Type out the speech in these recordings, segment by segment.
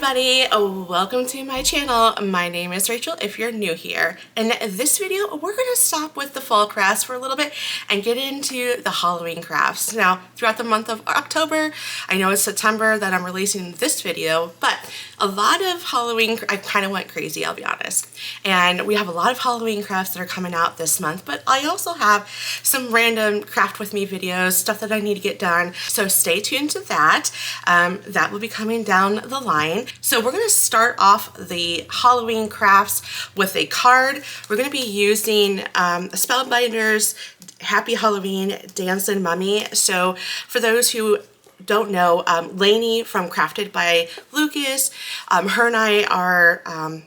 everybody, welcome to my channel. My name is Rachel if you're new here. In this video, we're going to stop with the fall crafts for a little bit and get into the Halloween crafts. Now, throughout the month of October, I know it's September that I'm releasing this video, but a lot of Halloween, I kind of went crazy, I'll be honest. And we have a lot of Halloween crafts that are coming out this month, but I also have some random craft with me videos, stuff that I need to get done. So stay tuned to that. That will be coming down the line. So we're going to start off the Halloween crafts with a card. We're going to be using Spellbinder's Happy Halloween Dancing Mummy. So for those who don't know, Lainey from Crafted by Lucas, her and I are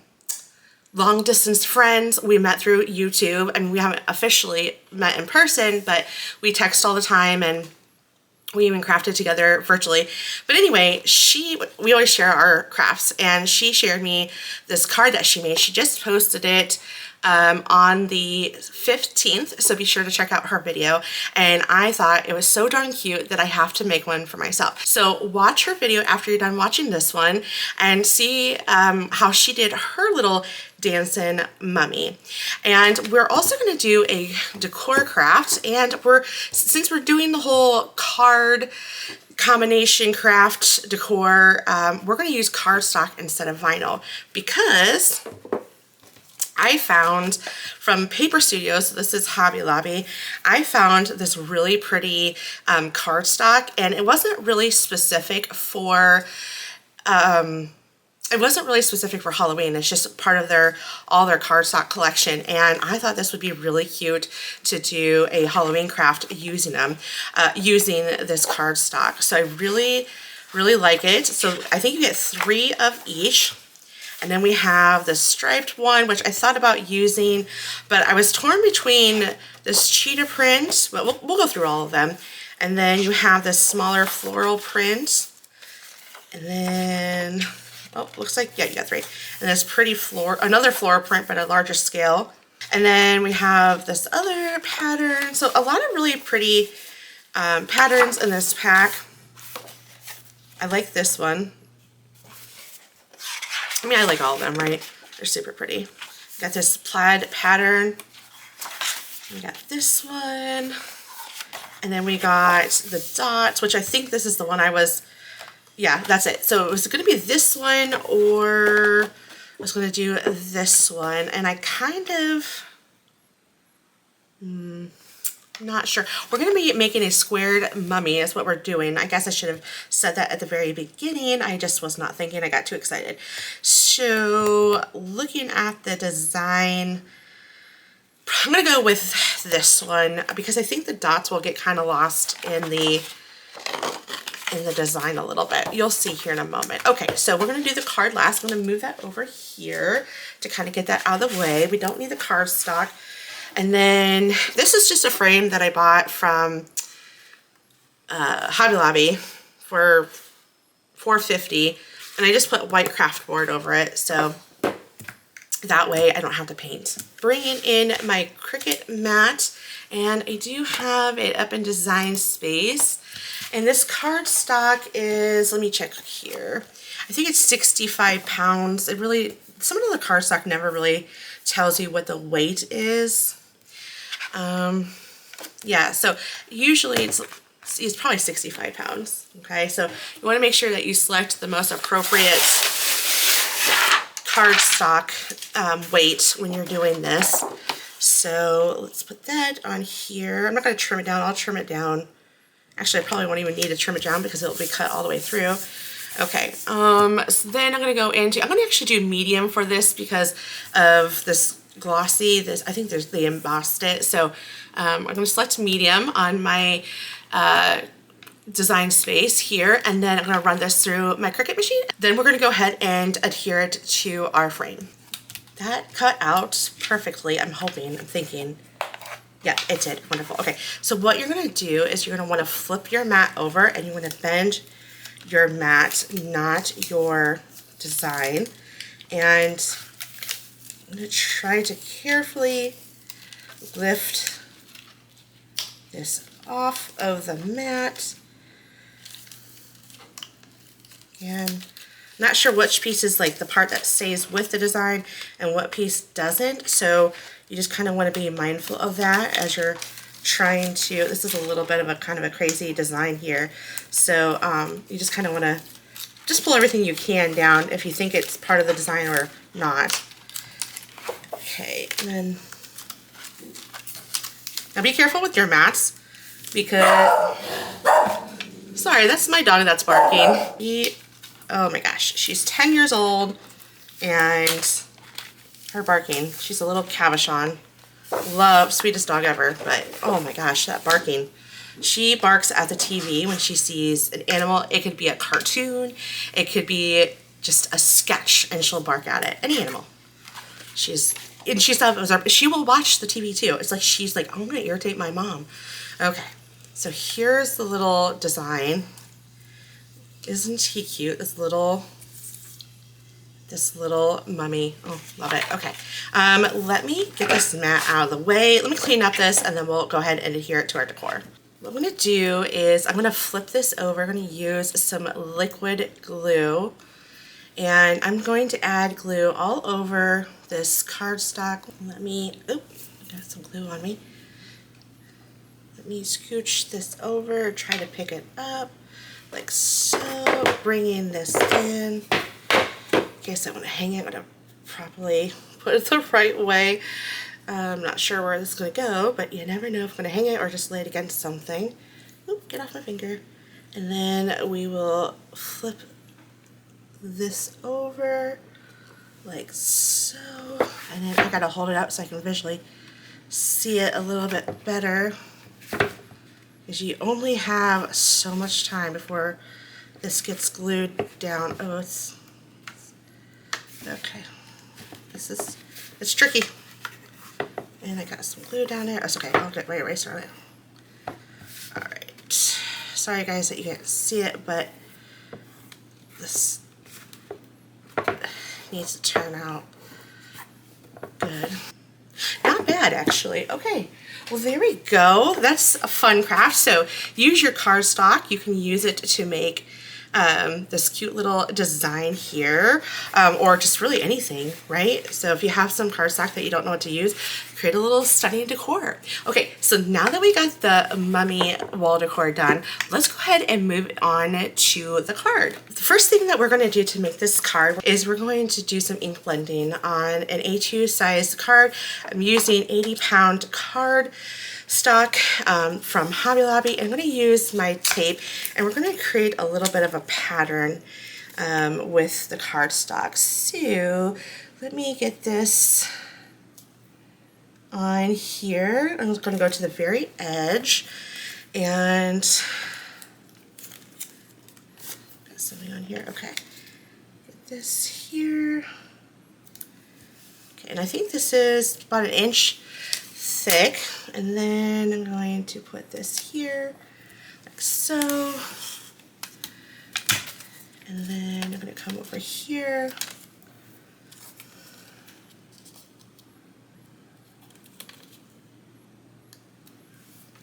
long distance friends. We met through YouTube and we haven't officially met in person, but we text all the time and we even crafted together virtually. But anyway, we always share our crafts, and she shared me this card that she made. She just posted it on the 15th, so be sure to check out her video. And I thought it was so darn cute that I have to make one for myself. So watch her video after you're done watching this one and see how she did her little dancing mummy. And we're also going to do a decor craft, and since we're doing the whole card combination craft decor, we're going to use cardstock instead of vinyl, because I found from Paper Studio, so this is Hobby Lobby, I found this really pretty cardstock, and it wasn't really specific for Halloween. It's just part of all their cardstock collection, and I thought this would be really cute to do a Halloween craft using this cardstock. So I really like it. So I think you get 3 of each. And then we have the striped one, which I thought about using, but I was torn between this cheetah print, but we'll go through all of them. And then you have this smaller floral print. And then, oh, looks like, yeah, you got 3. And this pretty another floral print, but a larger scale. And then we have this other pattern. So a lot of really pretty patterns in this pack. I like this one. I mean, I like all of them, right? They're super pretty. Got this plaid pattern. We got this one. And then we got the dots, which I think this is the one yeah, that's it. So it was going to be this one, or I was going to do this one. And I kind of, not sure. We're going to be making a squared mummy is what we're doing. I guess I should have said that at the very beginning. I just was not thinking. I got too excited. So looking at the design, I'm going to go with this one because I think the dots will get kind of lost in the design a little bit. You'll see here in a moment. Okay, so we're going to do the card last. I'm going to move that over here to kind of get that out of the way. We don't need the cardstock. And then this is just a frame that I bought from Hobby Lobby for $4.50, and I just put white craft board over it, so that way I don't have to paint. Bringing in my Cricut mat, and I do have it up in Design Space, and this cardstock is, let me check here, I think it's 65 pounds. Some of the cardstock never really tells you what the weight is. Yeah, so usually it's probably 65 pounds, okay? So you want to make sure that you select the most appropriate cardstock weight when you're doing this. So let's put that on here. I'm not going to trim it down. I'll trim it down. Actually, I probably won't even need to trim it down because it'll be cut all the way through. Okay, so then I'm going to I'm going to actually do medium for this because of this glossy, I think they embossed it. So I'm going to select medium on my Design Space here, and then I'm going to run this through my Cricut machine. Then we're going to go ahead and adhere it to our frame. That cut out perfectly, I'm thinking. Yeah, it did. Wonderful. Okay, so what you're going to do is you're going to want to flip your mat over, and you want to bend your mat, not your design. And I'm going to try to carefully lift this off of the mat. And not sure which piece is like the part that stays with the design and what piece doesn't. So you just kind of want to be mindful of that as you're trying to, this is a little bit of a kind of a crazy design here. So you just kind of want to just pull everything you can down if you think it's part of the design or not. Okay, and then now be careful with your mats because, sorry, that's my dog that's barking. Oh my gosh, she's 10 years old and her barking, she's a little Cavachon. Love, sweetest dog ever, but oh my gosh, that barking. She barks at the TV when she sees an animal. It could be a cartoon, it could be just a sketch, and she'll bark at it. Any animal. She will watch the TV too. It's like she's like, I'm gonna irritate my mom. Okay, so here's the little design. Isn't he cute? This little mummy. Oh, love it. Okay. Let me get this mat out of the way. Let me clean up this and then we'll go ahead and adhere it to our decor. What I'm going to do is I'm going to flip this over. I'm going to use some liquid glue and I'm going to add glue all over this cardstock. Let me, oop, I got some glue on me. Let me scooch this over, try to pick it up like so, bringing this in. In case I want to hang it, I'm going to properly put it the right way. I'm not sure where this is going to go, but you never know if I'm going to hang it or just lay it against something. Oop, get off my finger. And then we will flip this over like so. And then I got to hold it up so I can visually see it a little bit better. Because you only have so much time before this gets glued down. Oh, it's okay. It's tricky. And I got some glue down there. It's okay, I'll get my eraser on it. Alright. Sorry guys that you can't see it, but this needs to turn out good. Not bad actually. Okay. Well, there we go. That's a fun craft. So use your cardstock. You can use it to make this cute little design here, or just really anything, right? So if you have some cardstock that you don't know what to use, create a little stunning decor. Okay, so now that we got the mummy wall decor done, let's go ahead and move on to the card. The first thing that we're going to do to make this card is we're going to do some ink blending on an A2 size card. I'm using 80-pound card stock from Hobby Lobby. I'm going to use my tape and we're going to create a little bit of a pattern with the cardstock. So let me get this on here. I'm just going to go to the very edge and got something on here. Okay, get this here. Okay, and I think this is about an inch thick, and then I'm going to put this here like so, and then I'm going to come over here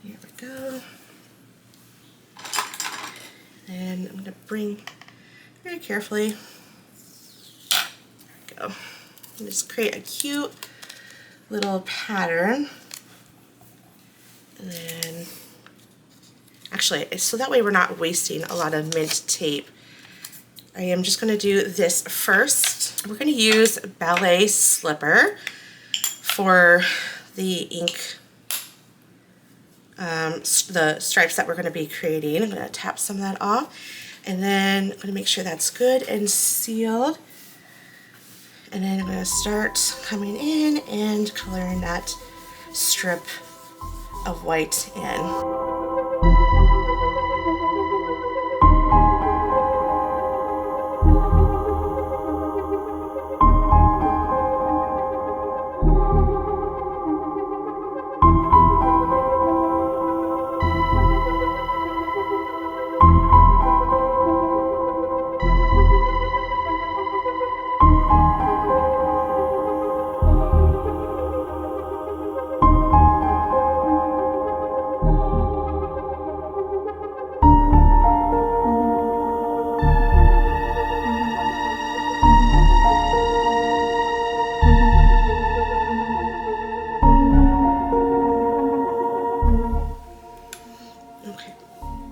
here we go, and I'm going to bring very carefully, there we go, and just create a cute little pattern. And then, actually, so that way we're not wasting a lot of mint tape, I am just going to do this first. We're going to use Ballet Slipper for the ink, the stripes that we're going to be creating. I'm going to tap some of that off, and then I'm going to make sure that's good and sealed. And then I'm going to start coming in and coloring that strip of white in.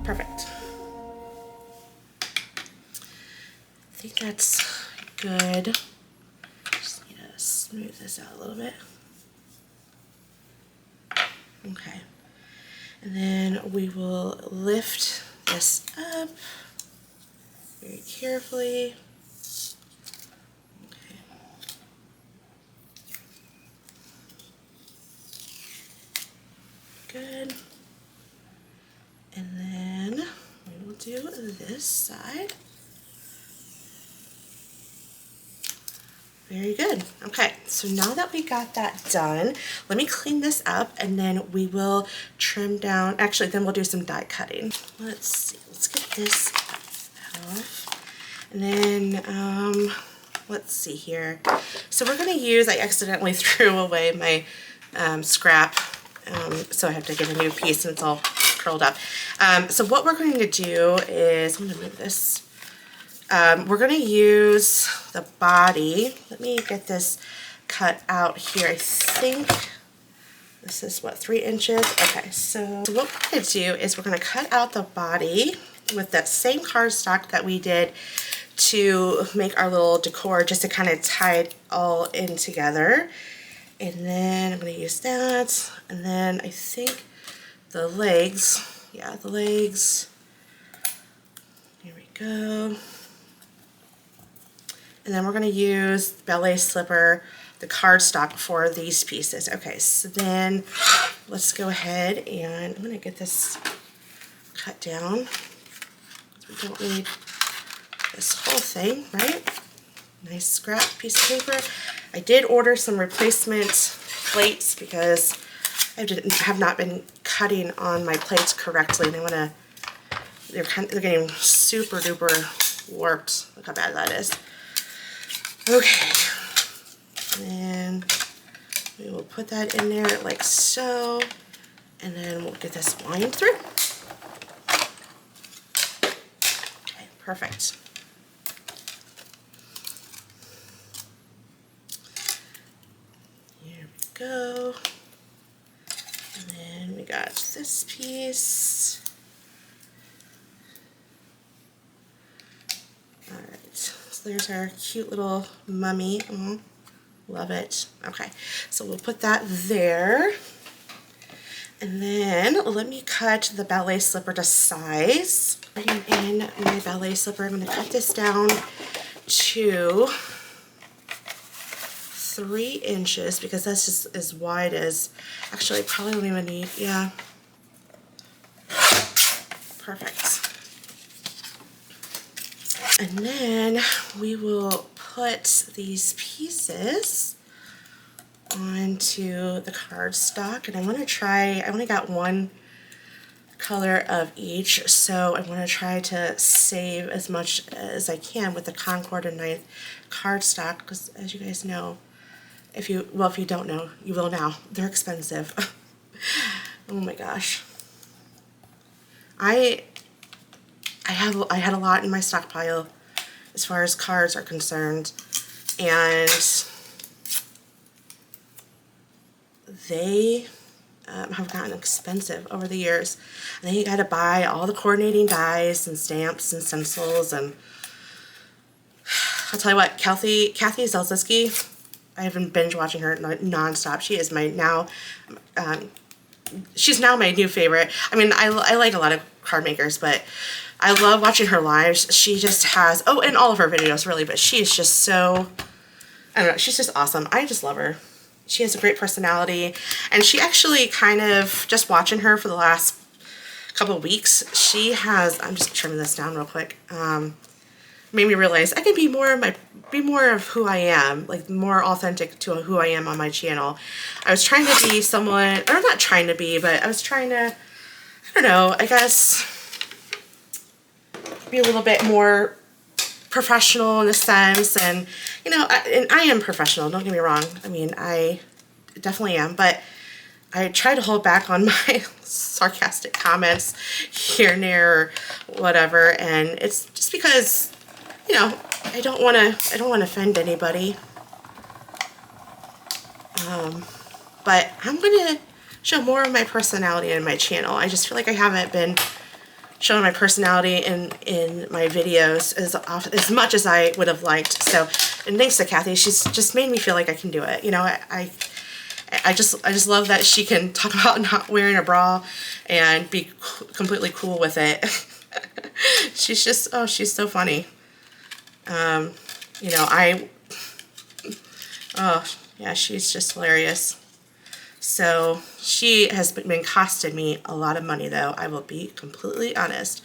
Perfect. I think that's good. Just need to smooth this out a little bit. Okay. And then we will lift this up very carefully. Okay. Good. And then we will do this side. Very good. Okay, so now that we got that done, let me clean this up and then we will trim down. Actually, then we'll do some die cutting. Let's see, let's get this off. And then, let's see here. So we're gonna use, I accidentally threw away my scrap, so I have to get a new piece and it's all curled up. So what we're going to do is, I'm gonna move this. We're going to use the body. Let me get this cut out here. I think this is what, 3 inches? Okay, so what we're going to do is we're going to cut out the body with that same cardstock that we did to make our little decor, just to kind of tie it all in together. And then I'm going to use that. And then I think the legs, yeah, the legs. Here we go. And then we're going to use ballet slipper, the cardstock for these pieces. Okay, so then let's go ahead and I'm going to get this cut down. We don't need this whole thing, right? Nice scrap piece of paper. I did order some replacement plates because I have not been cutting on my plates correctly, and they're getting super duper warped. Look how bad that is. Okay, and we will put that in there like so, and then we'll get this lined through. Okay, perfect. Here we go. And then we got this piece. All right. So there's our cute little mummy. Love it. Okay, so we'll put that there. And then let me cut the ballet slipper to size. Bringing in my ballet slipper, I'm going to cut this down to 3 inches because that's just as wide as, actually I probably don't even need, yeah. Perfect. And then we will put these pieces onto the cardstock, and I want to try, I only got one color of each, so I want to try to save as much as I can with the Concord and 9th cardstock, because as you guys know, if you don't know, you will now, they're expensive. Oh my gosh. I had a lot in my stockpile as far as cards are concerned, and they have gotten expensive over the years. And then you got to buy all the coordinating dies and stamps and stencils, and I'll tell you what, Kathy Zelzinski, I have been binge watching her nonstop. She is my she's now my new favorite. I mean, I like a lot of card makers, but I love watching her lives. She just has, oh, and all of her videos really, but she is just so, I don't know, she's just awesome. I just love her. She has a great personality, and she actually kind of, just watching her for the last couple of weeks, she has, I'm just trimming this down real quick, made me realize I can be more of who I am, like more authentic to who I am on my channel. I was trying to be someone, or not trying to be, but I was trying to, I don't know, I guess be a little bit more professional in a sense, and you know, and I am professional, don't get me wrong. I mean, I definitely am, but I try to hold back on my sarcastic comments here and there, or whatever, and it's just because, you know, I don't want to offend anybody. But I'm gonna show more of my personality in my channel. I just feel like I haven't been showing my personality in my videos as much as I would have liked. So, and thanks to Kathy, she's just made me feel like I can do it. You know, I just love that she can talk about not wearing a bra and be completely cool with it. She's just, oh, she's so funny. You know, oh yeah, she's just hilarious. So she has been costing me a lot of money, though. I will be completely honest.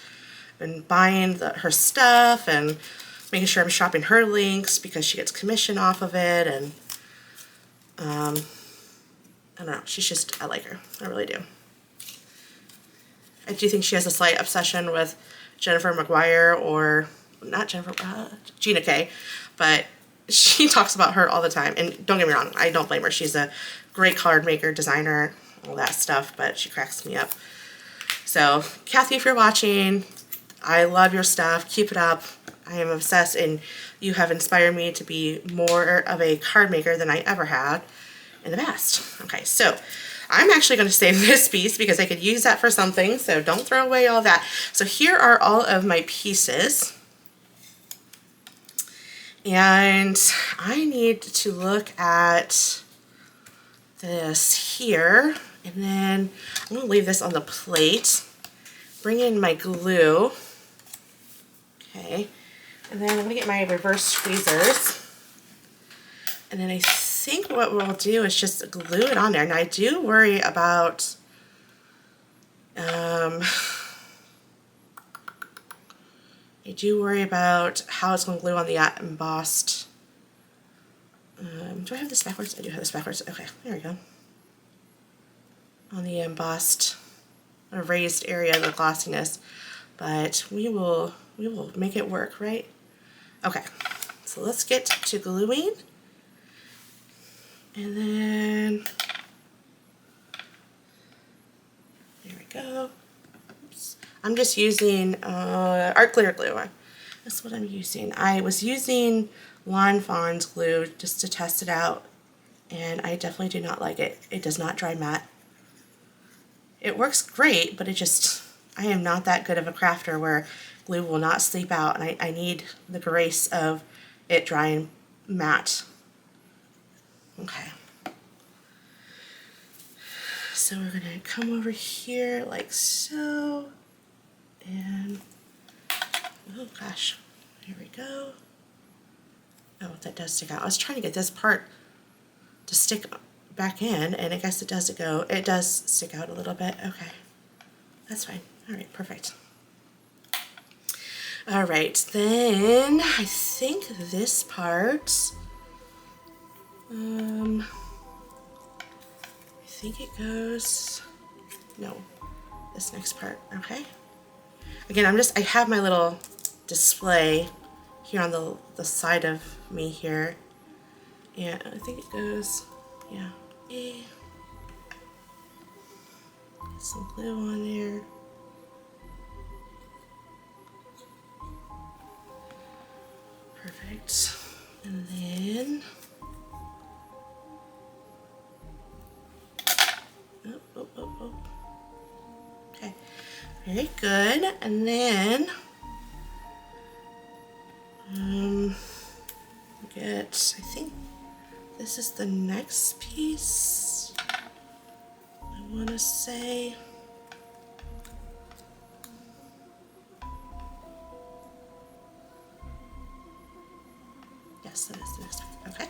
Been buying her stuff and making sure I'm shopping her links because she gets commission off of it. And I don't know. She's just, I like her. I really do. I do think she has a slight obsession with Jennifer McGuire, or not Jennifer, Gina K, but she talks about her all the time. And don't get me wrong, I don't blame her. She's a great card maker, designer, all that stuff, but she cracks me up. So, Kathy, if you're watching, I love your stuff. Keep it up. I am obsessed, and you have inspired me to be more of a card maker than I ever had in the past. Okay, so I'm actually going to save this piece because I could use that for something, so don't throw away all that. So here are all of my pieces. And I need to look at this here, and then I'm going to leave this on the plate. Bring in my glue. Okay, and then I'm going to get my reverse tweezers. And then I think what we'll do is just glue it on there. Now I do worry about how it's going to glue on the embossed. Do I have this backwards? I do have this backwards. Okay, there we go. On the embossed or raised area of the glossiness, but we will make it work, right? Okay, so let's get to gluing, and then there we go. Oops. I'm just using art glitter glue. That's what I'm using. I was using Lawn Fawn's glue just to test it out, and I definitely do not like it. It does not dry matte. It works great, but I am not that good of a crafter where glue will not seep out, and I need the grace of it drying matte. Okay. So we're gonna come over here like so, and oh gosh, here we go. Oh, that does stick out. I was trying to get this part to stick back in, and I guess it does stick out a little bit. Okay, that's fine. All right, perfect. All right, then I think this part, I think it goes, no, this next part, okay. Again, I have my little display here on the side of me here, and I think it goes, yeah, get some glue on there. Perfect. And then okay, very good. And then I think this is the next piece, I want to say. Yes, that is the next one. Okay.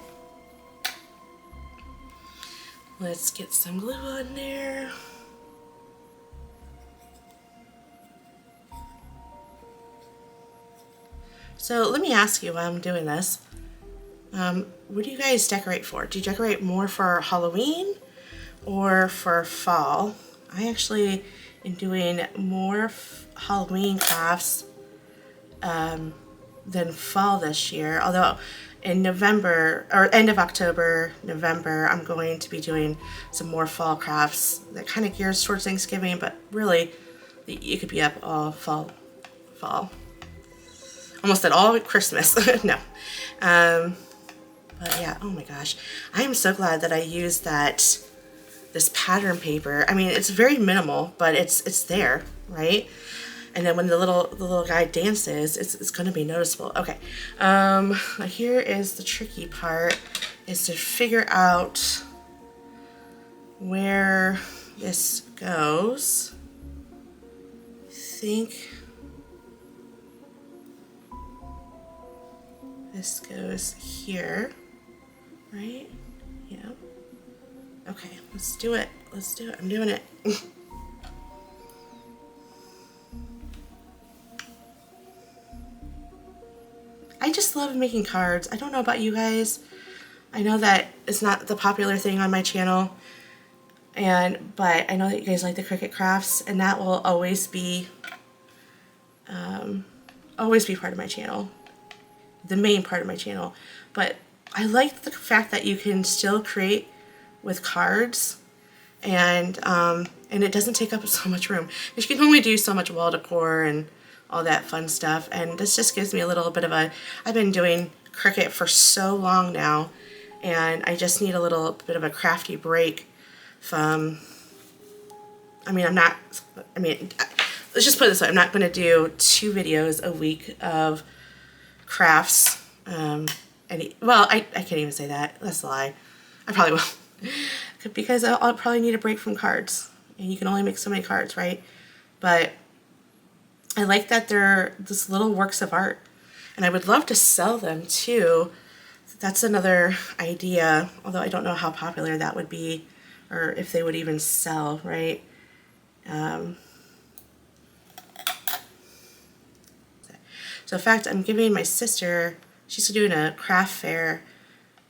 Let's get some glue on there. So let me ask you while I'm doing this, what do you guys decorate for? Do you decorate more for Halloween or for fall? I actually am doing more Halloween crafts than fall this year, although in November, or end of October, November, I'm going to be doing some more fall crafts that kind of gears towards Thanksgiving, but really you could be up all fall. Almost at all Christmas. No. But yeah, oh my gosh. I am so glad that I used this pattern paper. I mean, it's very minimal, but it's there, right? And then when the little guy dances, it's going to be noticeable. Okay, here is the tricky part, is to figure out where this goes. I think this goes here, right? Yeah. Okay, let's do it. Let's do it. I'm doing it. I just love making cards. I don't know about you guys. I know that it's not the popular thing on my channel, but I know that you guys like the Cricut crafts, and that will always be part of my channel, the main part of my channel. But I like the fact that you can still create with cards, and it doesn't take up so much room. You can only do so much wall decor and all that fun stuff, and this just gives me a little bit of a, I've been doing Cricut for so long now, and I just need a little bit of a crafty break from, let's just put it this way, I'm not going to do 2 videos a week of crafts. Well, I can't even say that. That's a lie. I probably will. Because I'll probably need a break from cards. And you can only make so many cards, right? But I like that they're just little works of art. And I would love to sell them too. That's another idea, although I don't know how popular that would be, or if they would even sell, right? So in fact, I'm giving my sister, she's doing a craft fair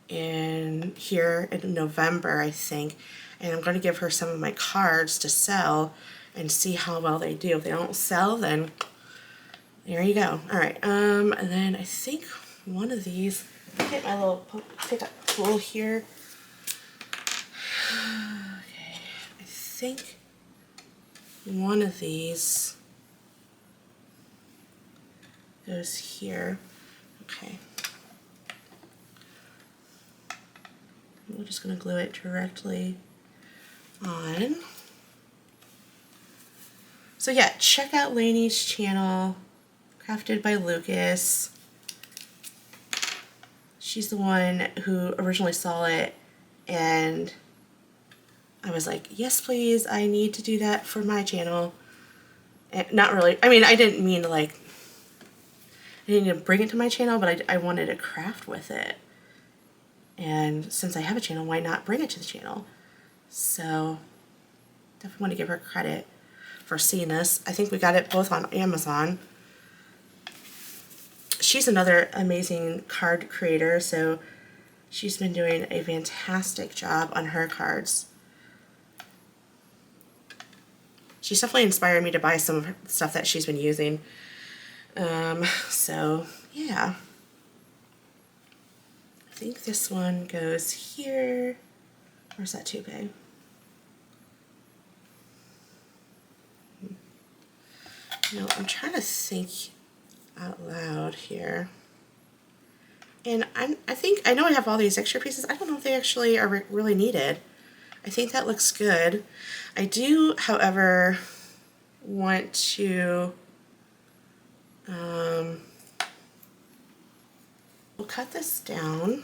here in November, I think, and I'm going to give her some of my cards to sell and see how well they do. If they don't sell, then there you go. All right, and then I think one of these, get my little pickup tool here. Okay, I think one of these goes here. Okay. We're just going to glue it directly on. So yeah, check out Lainey's channel, Crafted by Lucas. She's the one who originally saw it, and I was like, yes please, I need to do that for my channel. And not really, I didn't mean to I didn't need to bring it to my channel, but I wanted to craft with it. And since I have a channel, why not bring it to the channel? So definitely want to give her credit for seeing this. I think we got it both on Amazon. She's another amazing card creator, so she's been doing a fantastic job on her cards. She's definitely inspired me to buy some of her stuff that she's been using. So yeah. I think this one goes here, or is that too big? No, I'm trying to think out loud here. And I know I have all these extra pieces. I don't know if they actually are really needed. I think that looks good. I do, however, want to, we'll cut this down.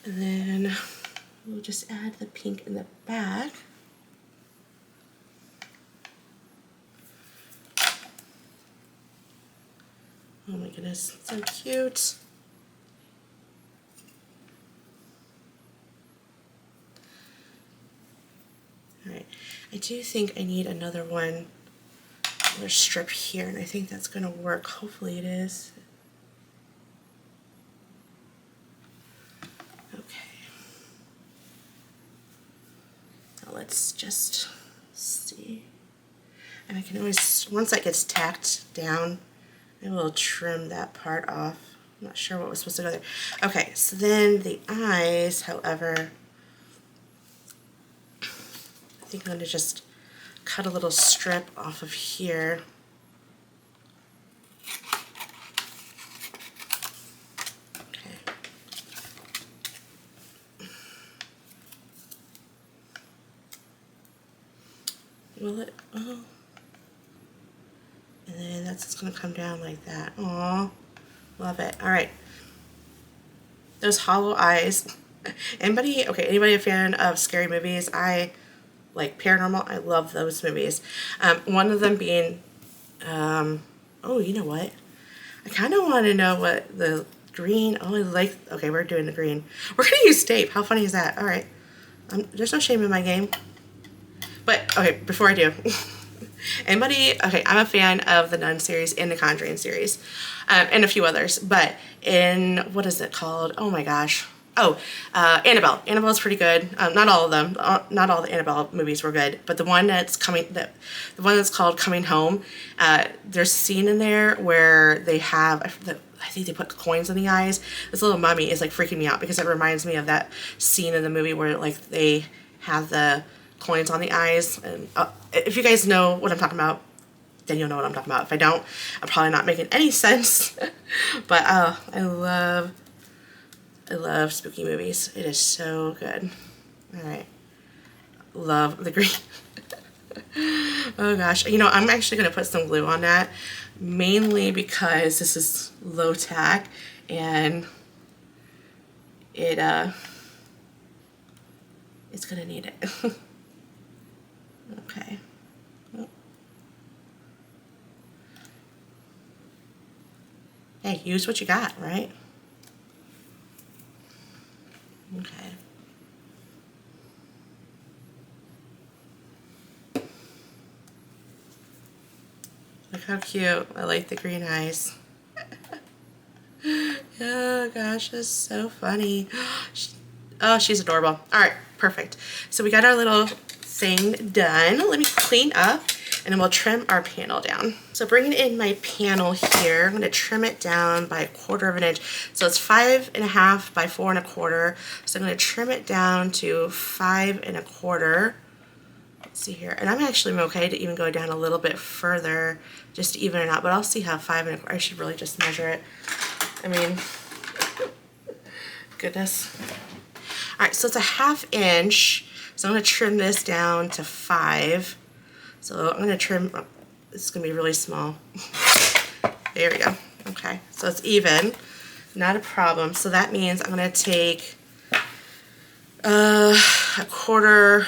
And then we'll just add the pink in the back. Oh my goodness, so cute. Alright, I do think I need another strip here, and I think that's going to work. Hopefully it is. Okay. Now let's just see. And I can always, once that gets tacked down, I will trim that part off. I'm not sure what was supposed to go there. Okay, so then the eyes, however, I think I'm going to just cut a little strip off of here. Okay. Will it? Oh. And then that's just gonna come down like that. Aw, love it. All right. Those hollow eyes. Anybody a fan of scary movies? I like paranormal. I love those movies. One of them being, oh, you know what? I kind of want to know what the green, oh, I like, okay, we're doing the green. We're going to use tape. How funny is that? All right. There's no shame in my game. But, okay, before I do, anybody, okay, I'm a fan of the Nun series and the Conjuring series, and a few others, but in, what is it called? Oh my gosh. Oh, Annabelle. Annabelle's pretty good. Not all of them. Not all the Annabelle movies were good, but the one that's coming, the one that's called Coming Home. There's a scene in there where they have, I think they put coins in the eyes. This little mummy is like freaking me out because it reminds me of that scene in the movie where like they have the coins on the eyes. And if you guys know what I'm talking about, then you'll know what I'm talking about. If I don't, I'm probably not making any sense. But I love spooky movies. It is so good. All right. Love the green. Oh gosh. You know, I'm actually going to put some glue on that, mainly because this is low tack and it's going to need it. Okay. Hey, use what you got, right? Okay. Look how cute. I like the green eyes. Oh gosh, that's so funny. Oh, she's adorable. All right, perfect. So we got our little thing done. Let me clean up and then we'll trim our panel down. So bringing in my panel here, I'm gonna trim it down by 1/4 of an inch. So it's 5.5 by 4 1/4. So I'm gonna trim it down to 5 1/4. Let's see here. And I'm actually okay to even go down a little bit further just to even it out, but I'll see how 5 1/4, I should really just measure it. I mean, goodness. All right, so it's a 1/2 inch. So I'm gonna trim this down to 5. So I'm gonna trim, it's gonna be really small. There we go. Okay, so it's even, not a problem. So that means I'm gonna take 4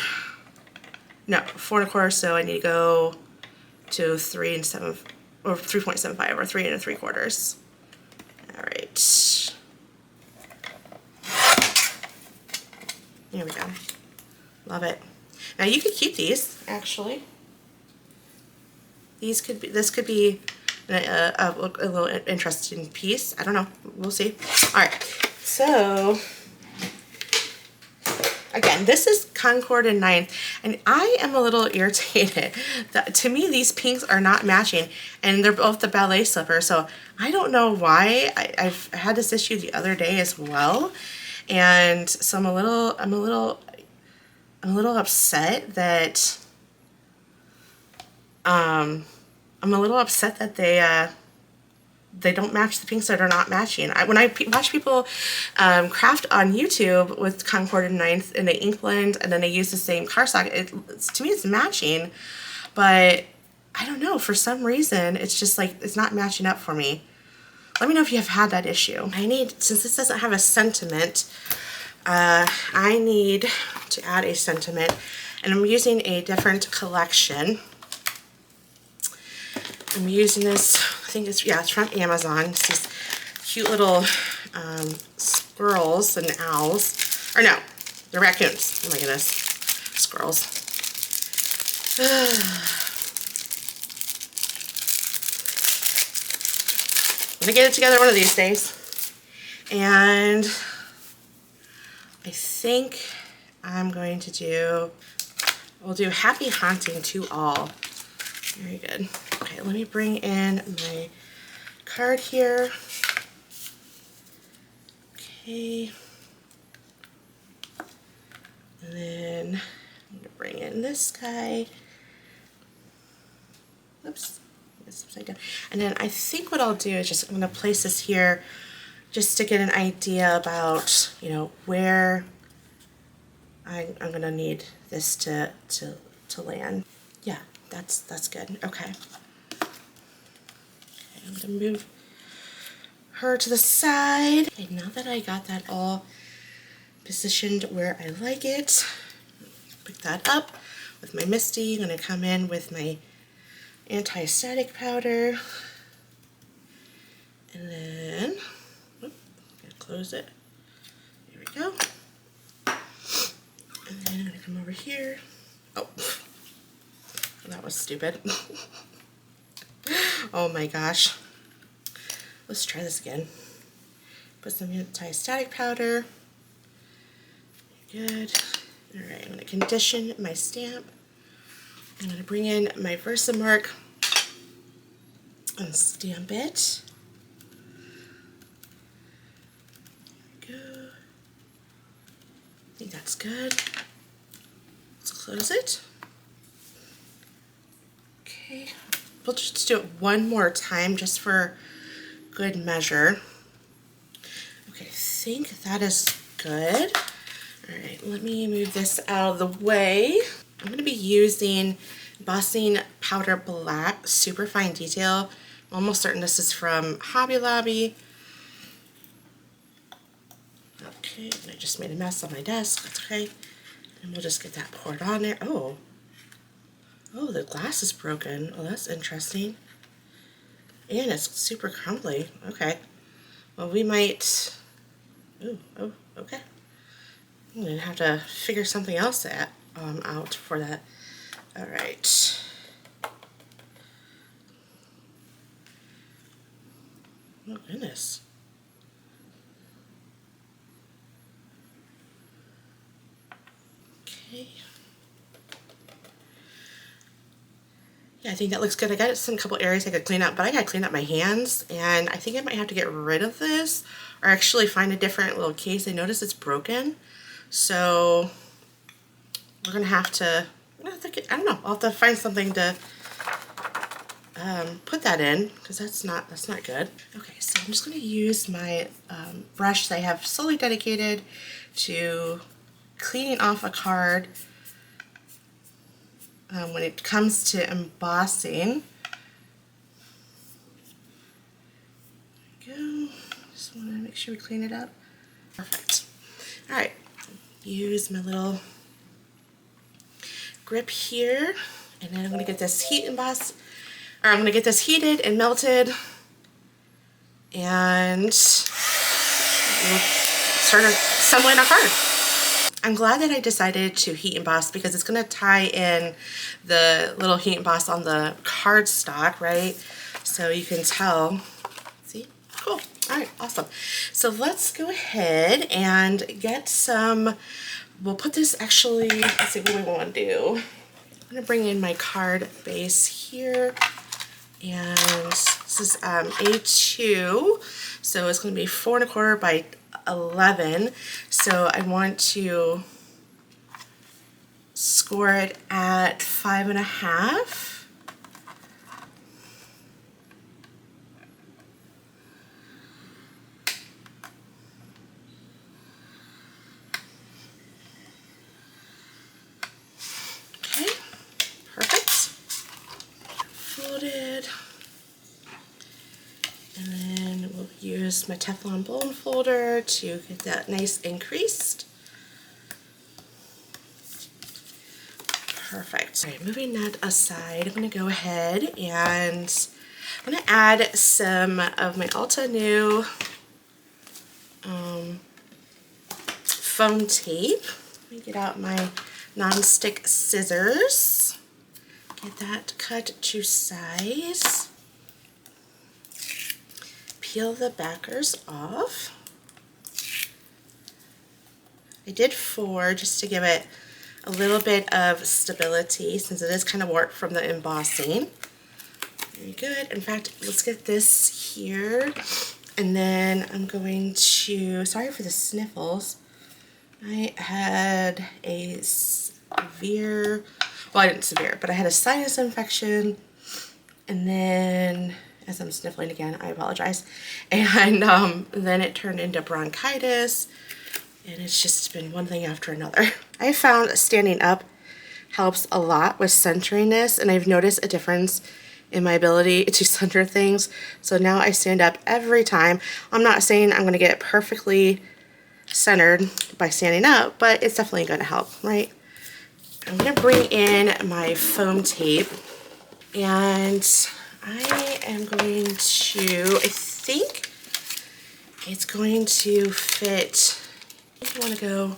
1/4. So I need to go to 3 7 or 3.75 or 3 3/4. All right. There we go. Love it. Now you could keep these actually. This could be a little interesting piece. I don't know. We'll see. All right. So again, this is Concord and 9th, and I am a little irritated. To me, these pinks are not matching, and they're both the ballet slippers. So I don't know why. I've had this issue the other day as well, and so I'm a little upset that I'm a little upset that they don't match the pinks that are not matching. When I watch people craft on YouTube with Concord and 9th and they ink blend and then they use the same cardstock, to me it's matching, but I don't know, for some reason it's just like it's not matching up for me. Let me know if you have had that issue. Since this doesn't have a sentiment, I need to add a sentiment, and I'm using a different collection. I'm using this, I think it's from Amazon. It's these cute little squirrels and owls. Or no, they're raccoons. Oh my goodness. Squirrels. I'm gonna get it together one of these days. And I think I'm going to we'll do Happy Haunting to All. Very good. Okay, let me bring in my card here. Okay. And then I'm gonna bring in this guy. Oops, it's upside down. And then I think what I'll do is I'm gonna place this here just to get an idea about, you know, where I'm gonna need this to land. Yeah, that's good. Okay. I'm gonna move her to the side. Okay, now that I got that all positioned where I like it, pick that up with my Misty. I'm gonna come in with my anti-static powder, and then gotta close it. There we go. And then I'm gonna come over here. Oh, that was stupid. Oh my gosh. Let's try this again. Put some anti-static powder. Good. Alright, I'm going to condition my stamp. I'm going to bring in my Versamark and stamp it. There we go. I think that's good. Let's close it. Okay. We'll just do it one more time just for good measure. Okay, I think that is good. Alright, let me move this out of the way. I'm going to be using Embossing Powder Black Super Fine Detail. I'm almost certain this is from Hobby Lobby. Okay, and I just made a mess on my desk. That's okay. And we'll just get that poured on there. Oh, the glass is broken. Oh, that's interesting. And it's super crumbly. Okay. Well, we might... Oh, okay. I'm going to have to figure something else out for that. Alright. Oh, goodness. Okay. Yeah, I think that looks good. I got some couple areas I could clean up, but I gotta clean up my hands, and I think I might have to get rid of this or actually find a different little case. I noticed it's broken, so we're gonna have to, I don't know, I'll have to find something to put that in, because that's not good. Okay, so I'm just gonna use my brush that I have solely dedicated to cleaning off a card. When it comes to embossing. There we go. Just want to make sure we clean it up. Perfect. Alright, use my little grip here, and then I'm going to get this heated and melted, and we'll start assembling our card. I'm glad that I decided to heat emboss because it's going to tie in the little heat emboss on the cardstock, right? So you can tell. See? Cool. All right, awesome. So let's go ahead and get some, we'll put this actually, let's see what we want to do. I'm going to bring in my card base here, and this is A2, so it's going to be 4 1/4 by 11, so I want to score it at 5 1/2. Okay, perfect. Folded. And then we'll use my Teflon bone folder to get that nice and creased. Perfect. All right, moving that aside, I'm going to go ahead and I'm going to add some of my Ulta New foam tape. Let me get out my non-stick scissors. Get that cut to size. Peel the backers off. I did 4 just to give it a little bit of stability since it is kind of warped from the embossing. Very good. In fact, let's get this here, and then I'm going to, sorry for the sniffles, I had a severe, well, I didn't severe, but I had a sinus infection, and then as I'm sniffling again, I apologize. And then it turned into bronchitis, and it's just been one thing after another. I found standing up helps a lot with centering this, and I've noticed a difference in my ability to center things. So now I stand up every time. I'm not saying I'm going to get it perfectly centered by standing up, but it's definitely going to help, right? I'm going to bring in my foam tape, and I am going to, I think it's going to fit. I want to go,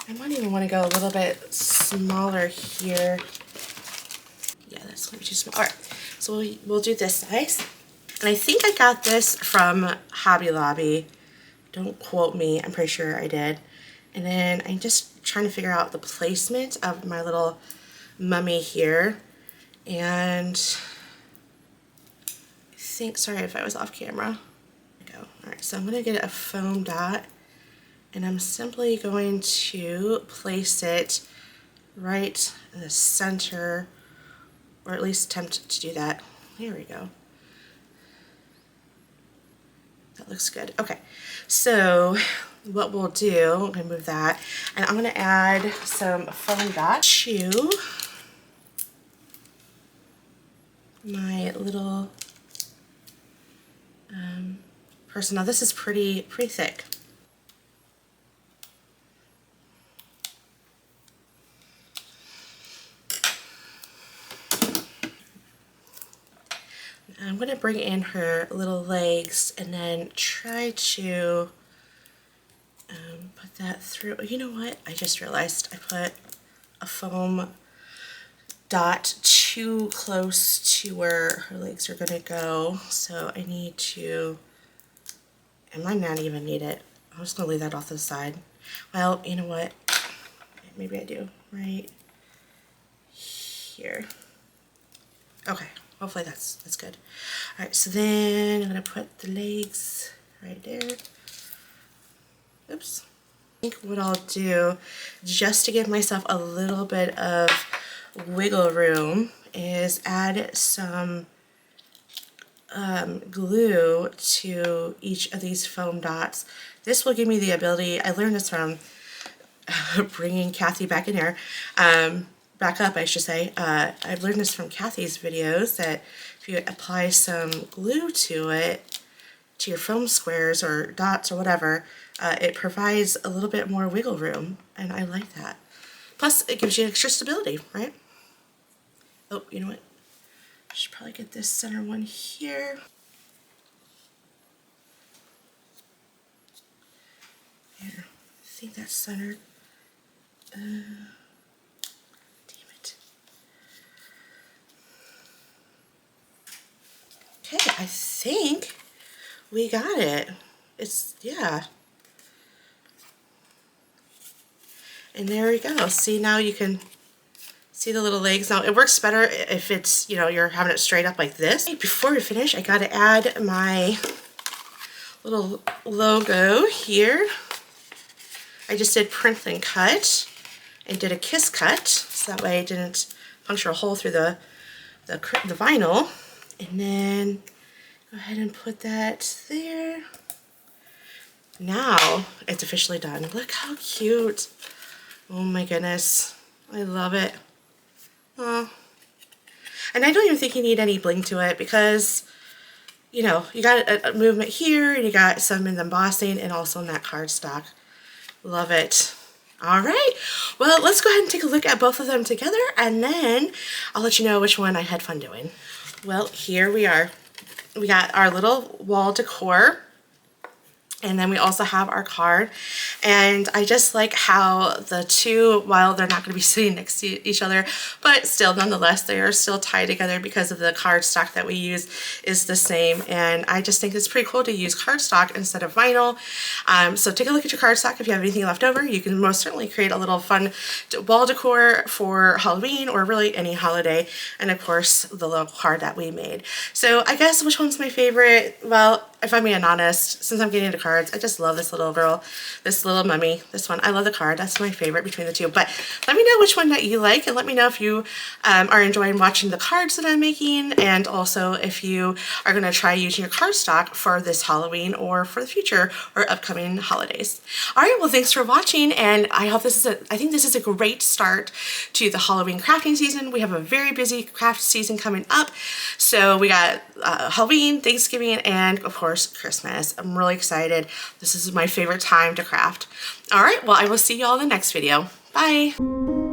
I might even want to go a little bit smaller here. Yeah, that's going to be too small. All right, so we'll do this size. And I think I got this from Hobby Lobby. Don't quote me, I'm pretty sure I did. And then I'm just trying to figure out the placement of my little mummy here. And I think, sorry if I was off camera. There we go. All right, so I'm gonna get a foam dot, and I'm simply going to place it right in the center, or at least attempt to do that. There we go. That looks good. Okay, so what we'll do, I'm gonna move that, and I'm gonna add some foam dot to my little person. Now this is pretty thick. I'm going to bring in her little legs and then try to put that through. You know what? I just realized I put a foam dot too close to where her legs are going to go. So I need to, I might not even need it. I'm just going to leave that off to the side. Well, you know what? Maybe I do. Right here. Okay. Hopefully that's good. All right, so then I'm gonna put the legs right there. Oops. I think what I'll do, just to give myself a little bit of wiggle room, is add some glue to each of these foam dots. This will give me the ability, I learned this from bringing Kathy back in here, back up I should say. I've learned this from Kathy's videos, that if you apply some glue to it, to your foam squares or dots or whatever, it provides a little bit more wiggle room, and I like that. Plus it gives you extra stability, right? Oh, you know what? I should probably get this center one here. There, I think that's centered. Damn it. Okay, I think we got it. It's, yeah. And there we go. See, now you can see the little legs. Now it works better if it's, you know, you're having it straight up like this. Before we finish, I gotta add my little logo here. I just did print and cut and did a kiss cut, so that way it didn't puncture a hole through the vinyl. And then go ahead and put that there. Now it's officially done. Look how cute. Oh my goodness. I love it. Oh. And I don't even think you need any bling to it, because, you know, you got a movement here, and you got some in the embossing and also in that cardstock. Love it. All right, well, let's go ahead and take a look at both of them together, and then I'll let you know which one I had fun doing. Well, here we are. We got our little wall decor, and then we also have our card. And I just like how the two, while they're not going to be sitting next to each other, but still, nonetheless, they are still tied together because of the cardstock that we use is the same. And I just think it's pretty cool to use cardstock instead of vinyl. So take a look at your cardstock. If you have anything left over, you can most certainly create a little fun wall decor for Halloween or really any holiday. And of course, the little card that we made. So I guess which one's my favorite? Well, if I'm being honest, since I'm getting into cards, I just love this little girl, this little mummy, this one. I love the card. That's my favorite between the two. But let me know which one that you like, and let me know if you are enjoying watching the cards that I'm making, and also if you are going to try using your cardstock for this Halloween or for the future or upcoming holidays. All right, well, thanks for watching, and I hope I think this is a great start to the Halloween crafting season. We have a very busy craft season coming up. So we got Halloween, Thanksgiving, and of course Christmas. I'm really excited. This is my favorite time to craft. All right, well, I will see you all in the next video. Bye.